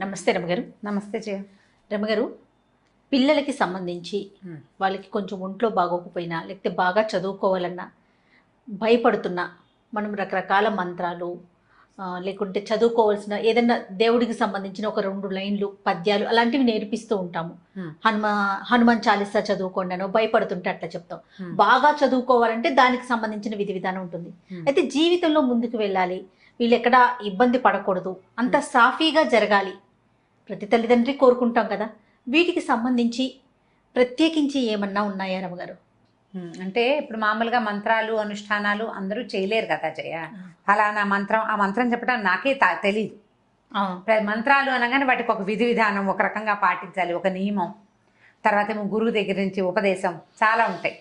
నమస్తే రమగారు. నమస్తే జయ. రమగారు, పిల్లలకి సంబంధించి వాళ్ళకి కొంచెం ఒంట్లో బాగోకపోయినా లేకపోతే బాగా చదువుకోవాలన్నా భయపడుతున్నా మనం రకరకాల మంత్రాలు లేకుంటే చదువుకోవాల్సిన ఏదైనా దేవుడికి సంబంధించిన ఒక 2 లైన్లు పద్యాలు అలాంటివి నేర్పిస్తూ ఉంటాము. హనుమాన్ చాలీసా చదువుకోండి అనో భయపడుతుంటే అట్లా చెప్తాం. బాగా చదువుకోవాలంటే దానికి సంబంధించిన విధి విధానం ఉంటుంది. అయితే జీవితంలో ముందుకు వెళ్ళాలి, వీళ్ళు ఎక్కడా ఇబ్బంది పడకూడదు, అంత సాఫీగా జరగాలి, ప్రతి తల్లిదండ్రి కోరుకుంటాం కదా. వీటికి సంబంధించి ప్రత్యేకించి ఏమన్నా ఉన్నాయా రమగారు? అంటే ఇప్పుడు మామూలుగా మంత్రాలు అనుష్ఠానాలు అందరూ చేయలేరు కదా జయ. ఫలానా మంత్రం, ఆ మంత్రం చెప్పడం నాకే తెలీదు. మంత్రాలు అనగానే వాటికి ఒక విధి విధానం, ఒక రకంగా పాటించాలి, ఒక నియమం, తర్వాత ఏమో గురువు దగ్గర నుంచి ఉపదేశం చాలా ఉంటాయి.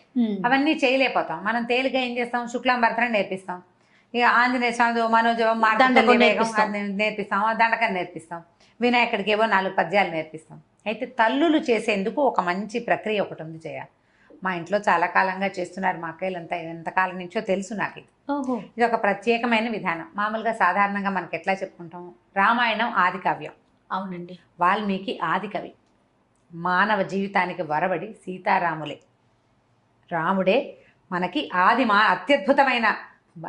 అవన్నీ చేయలేకపోతాం. మనం తేలిగా ఏం చేస్తాం, శుక్లాంబరతనం నేర్పిస్తాం, ఇక ఆంజనేయ స్వామి మనోజవం నేర్పిస్తాం, దండకం నేర్పిస్తాం, వినాయకుడికి ఏవో 4 పద్యాలు నేర్పిస్తాం. అయితే తల్లులు చేసేందుకు ఒక మంచి ప్రక్రియ ఒకటి ఉంది జయ. మా ఇంట్లో చాలా కాలంగా చేస్తున్నారు మా అక్కయ్యలంతా, ఎంతకాలం నుంచో తెలుసు నాకు. ఇది ఒక ప్రత్యేకమైన విధానం. మామూలుగా సాధారణంగా మనకి ఎట్లా చెప్పుకుంటాం, రామాయణం ఆది కావ్యం. అవునండి. వాల్మీకి ఆది కవి. మానవ జీవితానికి వరబడి సీతారాములే, రాముడే మనకి ఆది అత్యద్భుతమైన,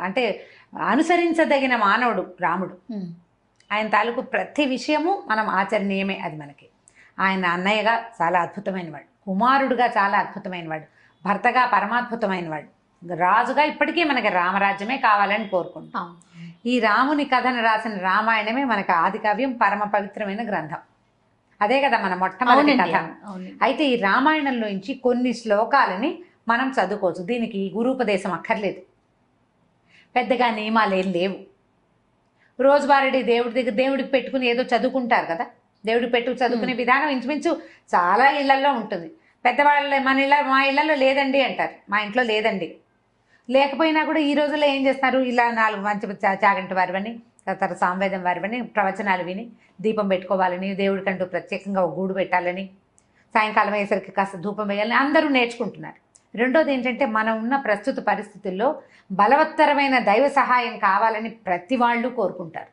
అంటే అనుసరించదగిన మానవుడు రాముడు. ఆయన తాలూకు ప్రతి విషయము మనం ఆచరణీయమే. అది మనకి ఆయన అన్నయ్యగా చాలా అద్భుతమైన వాడు, కుమారుడుగా చాలా అద్భుతమైన వాడు, భర్తగా పరమాద్భుతమైన వాడు, రాజుగా ఇప్పటికీ మనకి రామరాజ్యమే కావాలని కోరుకుంటాం. ఈ రాముని కథను రాసిన రామాయణమే మనకి ఆది కావ్యం, పరమ పవిత్రమైన గ్రంథం. అదే కదా మన మొట్టమొదటి కథ. అయితే ఈ రామాయణంలోంచి కొన్ని శ్లోకాలని మనం చదువుకోవచ్చు. దీనికి గురూపదేశం అక్కర్లేదు, పెద్దగా నియమాలు ఏం లేవు. రోజువారీ దేవుడికి పెట్టుకుని ఏదో చదువుకుంటారు కదా, దేవుడికి చదువుకునే విధానం ఇంచుమించు చాలా ఇళ్లలో ఉంటుంది. పెద్దవాళ్ళ మా ఇళ్లలో లేదండి అంటారు, మా ఇంట్లో లేదండి. లేకపోయినా కూడా ఈ రోజుల్లో ఏం చేస్తారు, ఇలా 4 మంచి చాగంటి వారివని, తర్వాత సామవేదం వారివని ప్రవచనాలు విని దీపం పెట్టుకోవాలని, దేవుడికంటూ ప్రత్యేకంగా ఒక గూడు పెట్టాలని, సాయంకాలం అయ్యేసరికి కాస్త ధూపం వేయాలని అందరూ నేర్చుకుంటున్నారు. రెండోది ఏంటంటే, మనం ఉన్న ప్రస్తుత పరిస్థితుల్లో బలవత్తరమైన దైవ సహాయం కావాలని ప్రతి వాళ్ళు కోరుకుంటారు.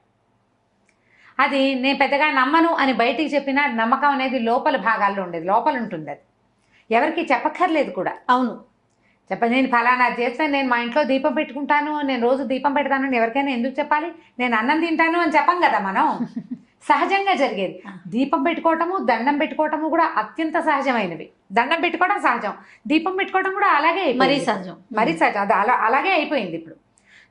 అది నేను పెద్దగా నమ్మను అని బయటికి చెప్పినా నమ్మకం అనేది లోపల భాగాల్లో ఉండేది, లోపల ఉంటుంది. అది ఎవరికి చెప్పక్కర్లేదు కూడా. అవును, నేను ఫలానా చేస్తే, నేను మా ఇంట్లో దీపం పెట్టుకుంటాను, నేను రోజు దీపం పెడతాను అని ఎవరికైనా ఎందుకు చెప్పాలి? నేను అన్నం తింటాను అని చెప్పం కదా మనం. సహజంగా జరిగేది. దీపం పెట్టుకోవటము, దండం పెట్టుకోవటము కూడా అత్యంత సహజమైనవి. దండం పెట్టుకోవడం సహజం, దీపం పెట్టుకోవడం కూడా అలాగే, మరీ సహజం. అది అలాగే అయిపోయింది. ఇప్పుడు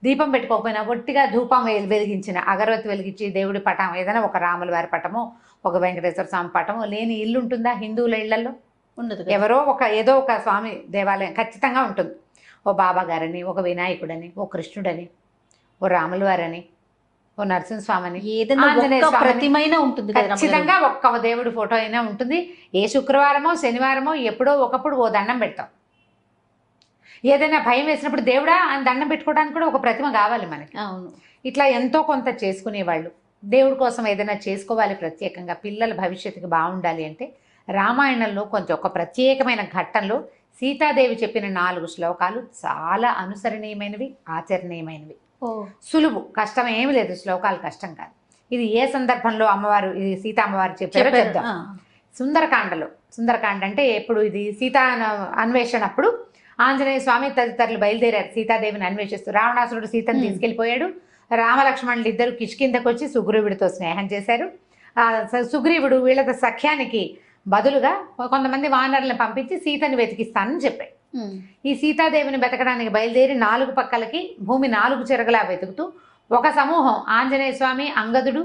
దీపం పెట్టుకోకపోయినా ఒట్టిగా ధూపం వెలిగించిన, అగరవత్తి వెలిగించి దేవుడి పటం, ఏదైనా ఒక రాముల వారి పటము, ఒక వెంకటేశ్వర స్వామి పటము లేని ఇల్లు ఉంటుందా? హిందువుల ఇళ్లలో ఉండదు. ఏదో ఒక స్వామి దేవాలయం ఖచ్చితంగా ఉంటుంది. ఓ బాబా గారని, ఒక వినాయకుడని, ఓ కృష్ణుడని, ఓ రాముల వారని, ఓ నరసింహస్వామిని, ప్రతిమైన ఉంటుంది. ఖచ్చితంగా ఒక్క దేవుడి ఫోటో అయినా ఉంటుంది. ఏ శుక్రవారమో శనివారమో ఎప్పుడో ఒకప్పుడు ఓ దండం పెడతాం. ఏదైనా భయం వేసినప్పుడు దేవుడా అని దండం పెట్టుకోవడానికి కూడా ఒక ప్రతిమ కావాలి మనకి. అవును. ఇట్లా ఎంతో కొంత చేసుకునేవాళ్ళు. దేవుడి కోసం ఏదైనా చేసుకోవాలి ప్రత్యేకంగా, పిల్లల భవిష్యత్తుకి బాగుండాలి అంటే రామాయణంలో కొంచెం ఒక ప్రత్యేకమైన ఘట్టంలో సీతాదేవి చెప్పిన 4 శ్లోకాలు చాలా అనుసరణీయమైనవి, ఆచరణీయమైనవి. సులువు, కష్టం ఏమి లేదు. శ్లోకాలు కష్టం కాదు. ఇది ఏ సందర్భంలో అమ్మవారు, ఇది సీతా అమ్మవారు చెప్పారో చెప్దాం. సుందరకాండ అంటే ఎప్పుడు, ఇది సీతా అన్వేషణ అప్పుడు ఆంజనేయ స్వామి తదితరులు బయలుదేరారు సీతాదేవిని అన్వేషిస్తూ. రావణాసురుడు సీతను తీసుకెళ్లిపోయాడు. రామలక్ష్మణులు ఇద్దరు కిష్కిందకు వచ్చి సుగ్రీవుడితో స్నేహం చేశారు. సుగ్రీవుడు వీళ్ళ సఖ్యానికి బదులుగా కొంతమంది వానరులను పంపించి సీతను వెతికిస్తానని చెప్పాడు. ఈ సీతాదేవిని వెతకడానికి బయలుదేరి 4 పక్కలకి భూమి 4 చెరగలా వెతుకుతూ ఒక సమూహం, ఆంజనేయ స్వామి, అంగదుడు,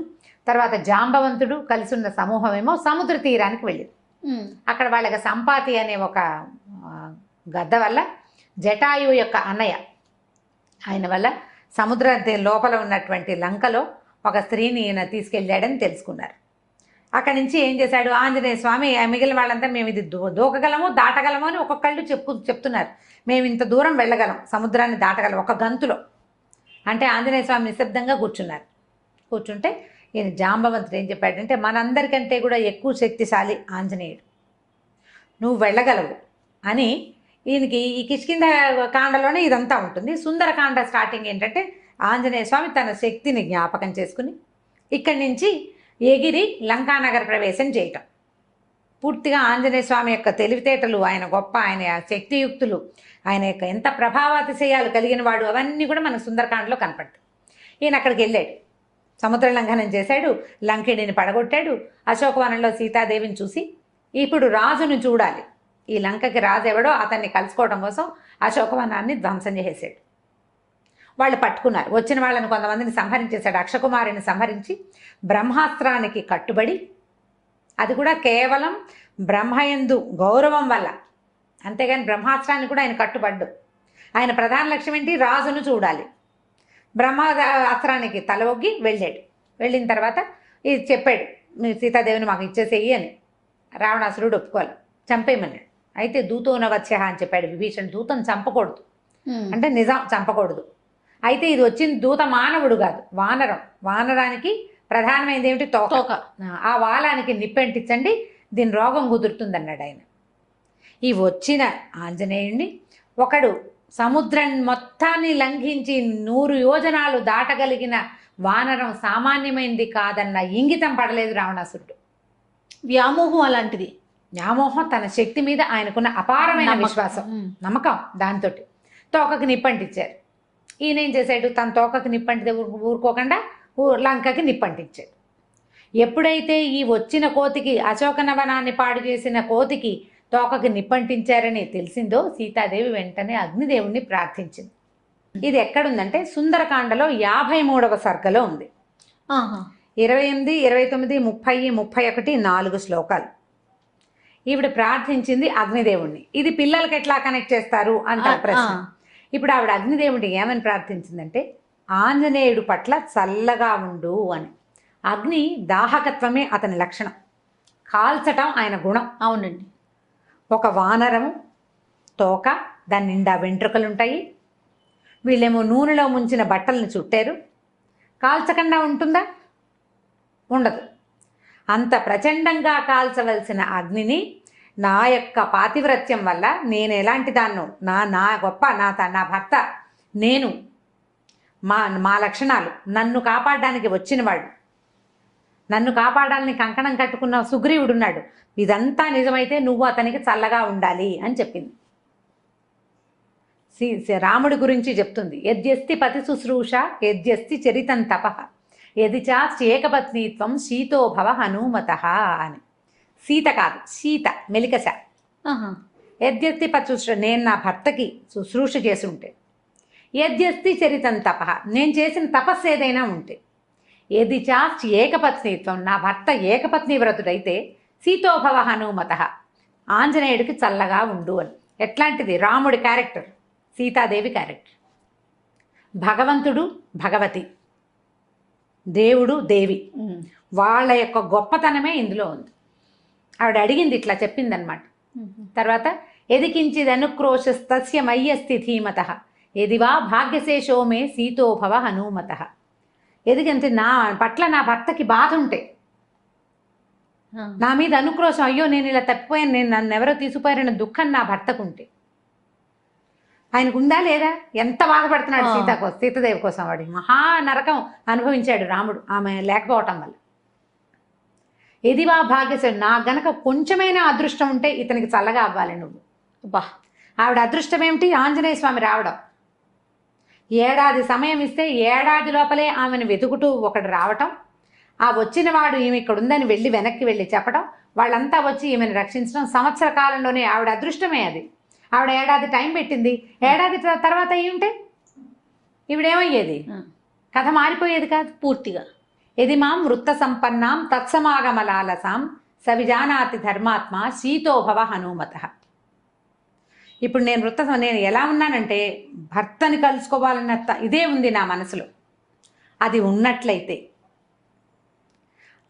తర్వాత జాంబవంతుడు కలిసి ఉన్న సమూహం ఏమో సముద్ర తీరానికి వెళ్ళింది. అక్కడ వాళ్ళకి సంపాతి అనే ఒక గద్ద వల్ల, జటాయువు యొక్క అన్నయ్య ఆయన వల్ల సముద్ర లోపల ఉన్నటువంటి లంకలో ఒక స్త్రీని ఈయన తీసుకెళ్ళాడని తెలుసుకున్నారు. అక్కడి నుంచి ఏం చేశాడు ఆంజనేయ స్వామి, మిగిలిన వాళ్ళంతా మేము ఇది దూకగలము, దాటగలము అని ఒక్కొక్కళ్ళు చెప్తున్నారు. మేము ఇంత దూరం వెళ్ళగలం, సముద్రాన్ని దాటగలం ఒక గంతులో అంటే. ఆంజనేయ స్వామి నిశ్శబ్దంగా కూర్చుంటే ఈయన జాంబవంతుడు ఏం చెప్పాడంటే, మనందరికంటే కూడా ఎక్కువ శక్తిశాలి ఆంజనేయుడు, నువ్వు వెళ్ళగలవు అని. ఈయనకి ఈ కిష్కింద కాండలోనే ఇదంతా ఉంటుంది. సుందరకాండ స్టార్టింగ్ ఏంటంటే, ఆంజనేయ స్వామి తన శక్తిని జ్ఞాపకం చేసుకుని ఇక్కడి నుంచి ఎగిరి లంకానగర ప్రవేశం చేయటం. పూర్తిగా ఆంజనేయ స్వామి యొక్క తెలివితేటలు, ఆయన గొప్ప, ఆయన శక్తియుక్తులు, ఆయన యొక్క ఎంత ప్రభావాతిశయాలు కలిగిన వాడు, అవన్నీ కూడా మనకు సుందరకాండలో కనపడతాయి. ఈయన అక్కడికి వెళ్ళాడు, సముద్ర లంఘనం చేశాడు, లంకిణిని పడగొట్టాడు. అశోకవనంలో సీతాదేవిని చూసి ఇప్పుడు రాజును చూడాలి, ఈ లంకకి రాజు ఎవడో అతన్ని కలుసుకోవడం కోసం అశోకవనాన్ని ధ్వంసం చేసేసాడు. వాళ్ళు పట్టుకున్నారు. వచ్చిన వాళ్ళని కొంతమందిని సంహరించేశాడు. అక్షకుమారిని సంహరించి బ్రహ్మాస్త్రానికి కట్టుబడి, అది కూడా కేవలం బ్రహ్మయందు గౌరవం వల్ల, అంతేగాని బ్రహ్మాస్త్రాన్ని కూడా ఆయన కట్టుబడ్డు. ఆయన ప్రధాన లక్ష్యం ఏంటి? రాజును చూడాలి. బ్రహ్మాస్త్రానికి తల ఒగ్గి వెళ్ళాడు. వెళ్ళిన తర్వాత ఇది చెప్పాడు, మీ సీతాదేవిని మాకు ఇచ్చేసేయి అని. రావణాసురుడు ఒప్పుకోవాలి, చంపేయమన్నాడు. అయితే దూతోనవత్స్య అని చెప్పాడు విభీషణ్. దూతను చంపకూడదు అంటే నిజం, చంపకూడదు. అయితే ఇది వచ్చింది దూత మానవుడు కాదు, వానరం. వానరానికి ప్రధానమైనది ఏమిటి? తోక. ఆ వాలానికి నిప్పెంటించండి, దీని రోగం కుదురుతుంది అన్నాడు ఆయన. ఈ వచ్చిన ఆంజనేయుణ్ణి ఒకడు సముద్రం మొత్తాన్ని లంఘించి 100 యోజనాలు దాటగలిగిన వానరం సామాన్యమైనది కాదన్న ఇంగితం పడలేదు రావణాసురుడు. వ్యామోహం అలాంటిది. వ్యామోహం, తన శక్తి మీద ఆయనకున్న అపారమైన విశ్వాసం, నమ్మకం, దాంతో తోకకి నిప్పంటించారు. ఈయన ఏం చేశాడు? తన తోకకి నిప్పంటితే ఊరుకోకుండా లంకకి నిప్పంటించాడు. ఎప్పుడైతే ఈ వచ్చిన కోతికి, అశోకనవనాన్ని పాడు చేసిన కోతికి తోకకి నిప్పంటించారని తెలిసిందో సీతాదేవి వెంటనే అగ్నిదేవుణ్ణి ప్రార్థించింది. ఇది ఎక్కడుందంటే సుందరకాండలో 53వ సర్గలో ఉంది. 28, 29, 30, 31 4 శ్లోకాలు. ఈవిడ ప్రార్థించింది అగ్నిదేవుణ్ణి. ఇది పిల్లలకి ఎట్లా కనెక్ట్ చేస్తారు అంటారు ప్రశ్న. ఇప్పుడు ఆవిడ అగ్నిదేవుడిని ఏమని ప్రార్థించిందంటే, ఆంజనేయుడు పట్ల చల్లగా ఉండు అని. అగ్ని దాహకత్వమే అతని లక్షణం, కాల్చటం ఆయన గుణం. అవునండి. ఒక వానరము తోక, దాని నిండా వెంట్రుకలుంటాయి. వీళ్ళేమో నూనెలో ముంచిన బట్టలను చుట్టారు. కాల్చకుండా ఉంటుందా? ఉండదు. అంత ప్రచండంగా కాల్చవలసిన అగ్నిని నా యొక్క పాతివ్రత్యం వల్ల, నేను ఎలాంటి దాన్నో, నా గొప్ప, నా భర్త, నేను, మా లక్షణాలు, నన్ను కాపాడడానికి వచ్చినవాడు, నన్ను కాపాడాలని కంకణం కట్టుకున్న సుగ్రీవుడున్నాడు, ఇదంతా నిజమైతే నువ్వు అతనికి చల్లగా ఉండాలి అని చెప్పింది. రాముడి గురించి చెప్తుంది. యద్యస్తి పతి శుశ్రూష యద్యస్తి చరితం తపః యది చాస్యేకపత్నీత్వం శీతో భవ హనుమత అని. సీత కాదు, సీత మెలికశ. యద్యస్తి పతి శుశ్రూష, నేను నా భర్తకి శుశ్రూష చేసి ఉంటే, యద్యస్తి చరితం తపః, నేను చేసిన తపస్సు ఏదైనా ఉంటే, యది చాస్ ఏకపత్నీత్వం, నా భర్త ఏకపత్ని వ్రతుడైతే, సీతోభవ హనుమత, ఆంజనేయుడికి చల్లగా ఉండు అని. ఎట్లాంటిది? రాముడి క్యారెక్టర్, సీతాదేవి క్యారెక్టర్. భగవంతుడు భగవతి, దేవుడు దేవి, వాళ్ళ యొక్క గొప్పతనమే ఇందులో ఉంది. ఆవిడ అడిగింది, ఇట్లా చెప్పిందనమాట. తర్వాత ఎదికించిదనుక్రోశస్తస్య మయ్యస్తి ధీమత ఎదివా భాగ్యశేషో మే సీతోభవ హనుమత. ఎదిగంటే నా పట్ల నా భర్తకి బాధ ఉంటే, నా మీద అనుక్రోశం, అయ్యో నేను ఇలా తప్పిపోయాను, నేను నన్ను ఎవరో తీసుకుపోయారన్న దుఃఖం నా భర్తకు ఉంటే, ఆయనకు ఉందా లేదా? ఎంత బాధపడుతున్నాడు సీతాదేవి కోసం. వాడి మహా నరకం అనుభవించాడు రాముడు ఆమె లేకపోవటం వల్ల. ఎదివా భాగ్యశేషం, నా గనక కొంచెమైనా అదృష్టం ఉంటే ఇతనికి చల్లగా అవ్వాలి నువ్వు. బా, ఆవిడ అదృష్టం ఏమిటి? ఆంజనేయ స్వామి రావడం. ఏడాది సమయం ఇస్తే ఏడాది లోపలే ఆమెను వెతుకుతూ ఒకడు రావటం, ఆ వచ్చిన వాడు ఈమె ఇక్కడ ఉందని వెళ్ళి వెనక్కి వెళ్ళి చెప్పడం, వాళ్ళంతా వచ్చి ఈమెను రక్షించడం, సంవత్సర కాలంలోనే ఆవిడ అదృష్టమే అది. ఆవిడ ఏడాది టైం పెట్టింది. ఏడాది తర్వాత అయ్యి ఉంటే ఈవిడేమయ్యేది? కథ మారిపోయేది కాదు పూర్తిగా. ఎది మాం వృత్త సంపన్నాం తత్సమాగమలాలసాం సవిజానాతి ధర్మాత్మ సీతోభవ హనుమత. ఇప్పుడు నేను ఎలా ఉన్నానంటే, భర్తని కలుసుకోవాలన్న ఇదే ఉంది నా మనసులో. అది ఉన్నట్లయితే,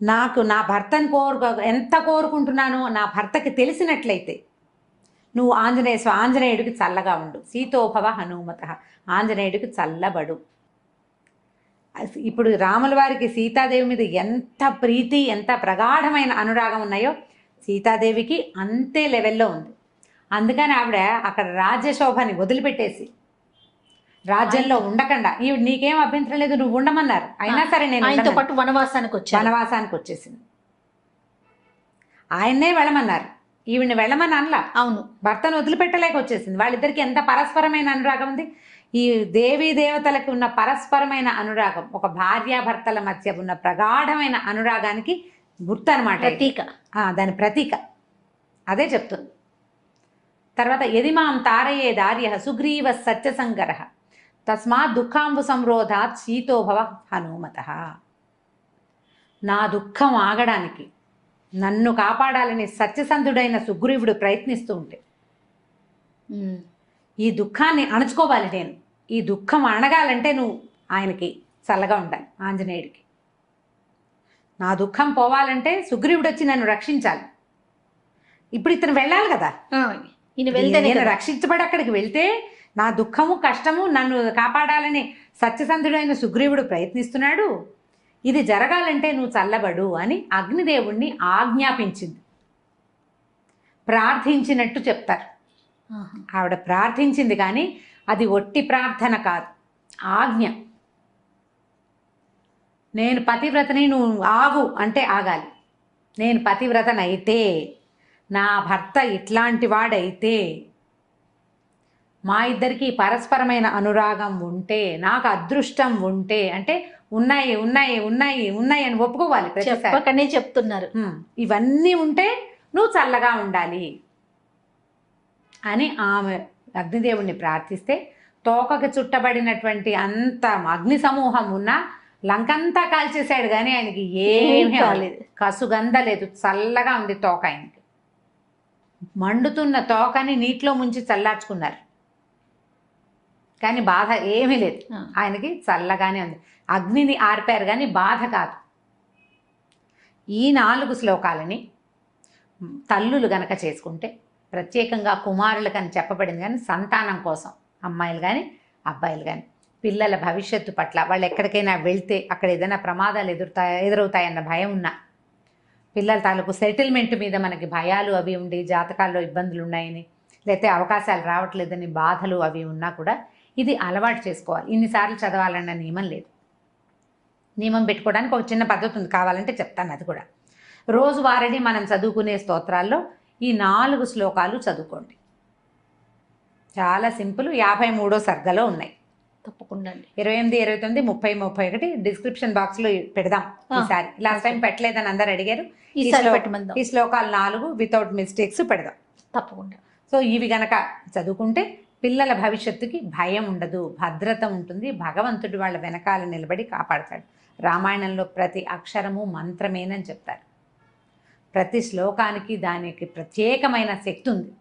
నాకు నా భర్తని ఎంత కోరుకుంటున్నానో నా భర్తకి తెలిసినట్లయితే, నువ్వు ఆంజనేయుడికి చల్లగా ఉండు, సీతోభవ హనుమత, ఆంజనేయుడికి చల్లబడు. ఇప్పుడు రాముల వారికి సీతాదేవి మీద ఎంత ప్రీతి, ఎంత ప్రగాఢమైన అనురాగం ఉన్నాయో సీతాదేవికి అంతే లెవెల్లో ఉంది. అందుకని ఆవిడ అక్కడ రాజ్యశోభని వదిలిపెట్టేసి రాజ్యంలో ఉండకుండా ఈవిడ నీకేం అభ్యంతరం లేదు నువ్వు ఉండమన్నారు, అయినా సరే నేను ఆయనతో ఉండనని పాటు వనవాసానికి వచ్చాను. వనవాసానికి వచ్చేసింది. ఆయన్నే వెళ్ళమన్నారు, ఈవిడ్ని వెళ్ళమని అనలా. అవును, భర్తను వదిలిపెట్టలేక వచ్చేసింది. వాళ్ళిద్దరికి ఎంత పరస్పరమైన అనురాగం ఉంది. ఈ దేవీ దేవతలకు ఉన్న పరస్పరమైన అనురాగం ఒక భార్యాభర్తల మధ్య ఉన్న ప్రగాఢమైన అనురాగానికి గుర్తు అనమాట, ప్రతీక. దాని ప్రతీక. అదే చెప్తుంది. తర్వాత యదిమాం తారయే దార్య సుగ్రీవ సత్యసంగర తస్మాత్ దుఃఖాంబు సంరోధాత్ శీతోభవ హనుమత. నా దుఃఖం ఆగడానికి నన్ను కాపాడాలని సత్యసంధుడైన సుగ్రీవుడు ప్రయత్నిస్తూ ఉంటే ఈ దుఃఖాన్ని అణచుకోవాలి నేను. ఈ దుఃఖం అణగాలంటే నువ్వు ఆయనకి చల్లగా ఉండాలి, ఆంజనేయుడికి. నా దుఃఖం పోవాలంటే సుగ్రీవుడు వచ్చి నన్ను రక్షించాలి. ఇప్పుడు ఇతను వెళ్ళాలి కదా, ఈయన వెళ్తే నేను రక్షించబడి అక్కడికి వెళ్తే నా దుఃఖము కష్టము నన్ను కాపాడాలని సత్యసంధుడైన సుగ్రీవుడు ప్రయత్నిస్తున్నాడు. ఇది జరగాలంటే నువ్వు చల్లబడు అని అగ్నిదేవుణ్ణి ఆజ్ఞాపించింది. ప్రార్థించినట్టు చెప్తారు. ఆవిడ ప్రార్థించింది కానీ అది ఒట్టి ప్రార్థన కాదు, ఆజ్ఞ. నేను పతివ్రతని, నువ్వు ఆగు అంటే ఆగాలి. నేను పతివ్రతనైతే, నా భర్త ఇట్లాంటి వాడైతే, మా ఇద్దరికి పరస్పరమైన అనురాగం ఉంటే, నాకు అదృష్టం ఉంటే, అంటే ఉన్నాయి ఉన్నాయి ఉన్నాయి ఉన్నాయి అని ఒప్పుకోవాలి. చెప్పకనే చెప్తున్నారు. ఇవన్నీ ఉంటే నువ్వు చల్లగా ఉండాలి అని ఆమె అగ్నిదేవుణ్ణి ప్రార్థిస్తే తోకకి చుట్టబడినటువంటి అంత అగ్ని సమూహం ఉన్న లంకంతా కాల్చేశాడు కానీ ఆయనకి ఏమీ కాలేదు, కసుగందలేదు, చల్లగా ఉంది తోక. ఆయనకి మండుతున్న తోకని నీటిలో ముంచి చల్లార్చుకున్నారు కానీ బాధ ఏమీ లేదు, ఆయనకి చల్లగానే ఉంది. అగ్నిని ఆర్పారు కానీ బాధ కాదు. ఈ 4 శ్లోకాలని తల్లులు గనక చేసుకుంటే, ప్రత్యేకంగా కుమారులకని చెప్పబడింది కానీ సంతానం కోసం, అమ్మాయిలు కానీ అబ్బాయిలు కానీ, పిల్లల భవిష్యత్తు పట్ల, వాళ్ళు ఎక్కడికైనా వెళ్తే అక్కడ ఏదైనా ప్రమాదాలు ఎదురవుతాయన్న భయం ఉన్నా, పిల్లల తాలూకు సెటిల్మెంట్ మీద మనకి భయాలు అవి ఉండి జాతకాల్లో ఇబ్బందులు ఉన్నాయని, లేకపోతే అవకాశాలు రావట్లేదని బాధలు అవి ఉన్నా కూడా ఇది అలవాటు చేసుకోవాలి. ఇన్నిసార్లు చదవాలన్న నియమం లేదు. నియమం పెట్టుకోవడానికి ఒక చిన్న పద్ధతి ఉంది, కావాలంటే చెప్తాను అది కూడా. రోజువారీ మనం చదువుకునే స్తోత్రాల్లో ఈ 4 శ్లోకాలు చదువుకోండి. చాలా సింపుల్. 53వ సర్గలో ఉన్నాయి. తప్పకుండా 28, 29, 30, 31 డిస్క్రిప్షన్ బాక్స్లో పెడదాం ఈసారి. లాస్ట్ టైం పెట్టలేదని అందరు అడిగారు. ఈ శ్లోకాలు 4 వితౌట్ మిస్టేక్స్ పెడదాం తప్పకుండా. సో ఇవి గనక చదువుకుంటే పిల్లల భవిష్యత్తుకి భయం ఉండదు, భద్రత ఉంటుంది. భగవంతుడు వాళ్ళ వెనకాల నిలబడి కాపాడతాడు. రామాయణంలో ప్రతి అక్షరము మంత్రమేనని చెప్తారు. ప్రతి శ్లోకానికి దానికి ప్రత్యేకమైన శక్తి ఉంది.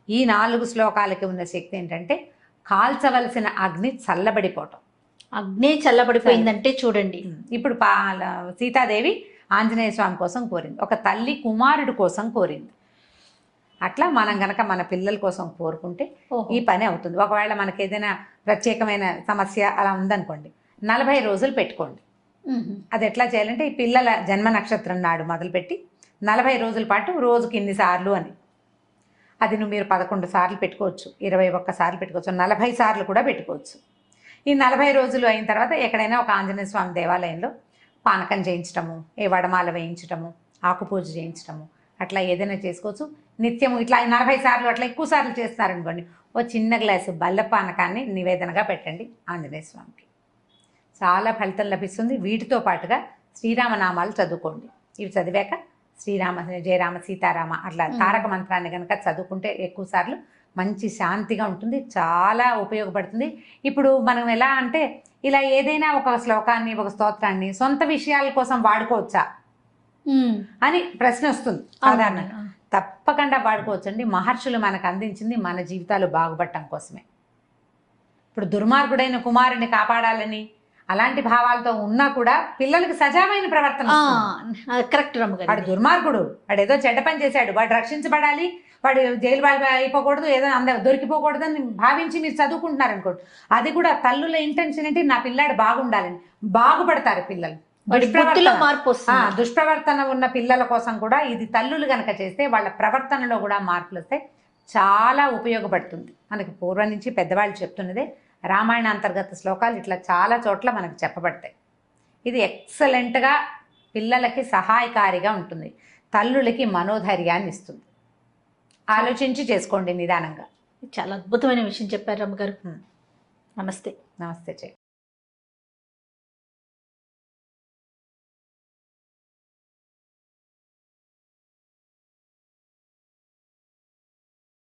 ఈ 4 శ్లోకాలకి ఉన్న శక్తి ఏంటంటే కాల్చవలసిన అగ్ని చల్లబడిపోవటం. అగ్ని చల్లబడిపోయిందంటే చూడండి, ఇప్పుడు సీతాదేవి ఆంజనేయ స్వామి కోసం కోరింది, ఒక తల్లి కుమారుడు కోసం కోరింది. అట్లా మనం గనక మన పిల్లల కోసం కోరుకుంటే ఈ పని అవుతుంది. ఒకవేళ మనకి ఏదైనా ప్రత్యేకమైన సమస్య అలా ఉందనుకోండి, 40 రోజులు పెట్టుకోండి. అది ఎట్లా చేయాలంటే ఈ పిల్లల జన్మ నక్షత్రం నాడు మొదలుపెట్టి 40 రోజుల పాటు రోజుకి ఇన్నిసార్లు అని, అది మీరు 11 సార్లు పెట్టుకోవచ్చు, 21 సార్లు పెట్టుకోవచ్చు, 40 సార్లు కూడా పెట్టుకోవచ్చు. ఈ 40 రోజులు అయిన తర్వాత ఎక్కడైనా ఒక ఆంజనేయ స్వామి దేవాలయంలో పానకం చేయించటము, ఏ వడమాల వేయించటము, ఆకుపూజ చేయించటము, అట్లా ఏదైనా చేసుకోవచ్చు. నిత్యము ఇట్లా 40 సార్లు అట్లా ఎక్కువ సార్లు చేస్తున్నారనుకోండి, ఓ చిన్న గ్లాసు బెల్ల పానకాన్ని నివేదనగా పెట్టండి ఆంజనేయ స్వామికి. చాలా ఫలితం లభిస్తుంది. వీటితో పాటుగా శ్రీరామనామాలు చదువుకోండి. ఇవి చదివాక శ్రీరామ జయరామ సీతారామ అట్లా తారక మంత్రాన్ని కనుక చదువుకుంటే ఎక్కువ సార్లు మంచి శాంతిగా ఉంటుంది, చాలా ఉపయోగపడుతుంది. ఇప్పుడు మనం ఎలా అంటే ఇలా ఏదైనా ఒక శ్లోకాన్ని ఒక స్తోత్రాన్ని సొంత విషయాల కోసం వాడుకోవచ్చా అని ప్రశ్న వస్తుంది సాధారణంగా. తప్పకుండా వాడుకోవచ్చండి. మహర్షులు మనకు అందించింది మన జీవితాలు బాగుపడటం కోసమే. ఇప్పుడు దుర్మార్గుడైన కుమారుని కాపాడాలని అలాంటి భావాలతో ఉన్నా కూడా పిల్లలకి సజావైన ప్రవర్తన. కరెక్ట్. వాడు దుర్మార్గుడు, వాడు ఏదో చెడ్డ పని చేశాడు, వాడు రక్షించబడాలి, వాడు జైలు అయిపోకూడదు, ఏదో అందరు దొరికిపోకూడదు అని భావించి మీరు చదువుకుంటున్నారు అనుకోండి. అది కూడా తల్లుల ఇంటెన్షన్ ఏంటి, నా పిల్లాడు బాగుండాలని. బాగుపడతారు పిల్లలు. దుష్ప్రవర్తన ఉన్న పిల్లల కోసం కూడా ఇది తల్లులు గనక చేస్తే వాళ్ళ ప్రవర్తనలో కూడా మార్పులు వస్తే చాలా ఉపయోగపడుతుంది. మనకి పూర్వం నుంచి పెద్దవాళ్ళు చెప్తున్నదే రామాయణ అంతర్గత శ్లోకాలు ఇట్లా చాలా చోట్ల మనకు చెప్పబడతాయి. ఇది ఎక్సలెంట్గా పిల్లలకి సహాయకారిగా ఉంటుంది, తల్లులకి మనోధైర్యాన్ని ఇస్తుంది. ఆలోచించి చేసుకోండి నిదానంగా. చాలా అద్భుతమైన విషయం చెప్పారు రమ్మగారు. నమస్తే. నమస్తే చెయ్యి.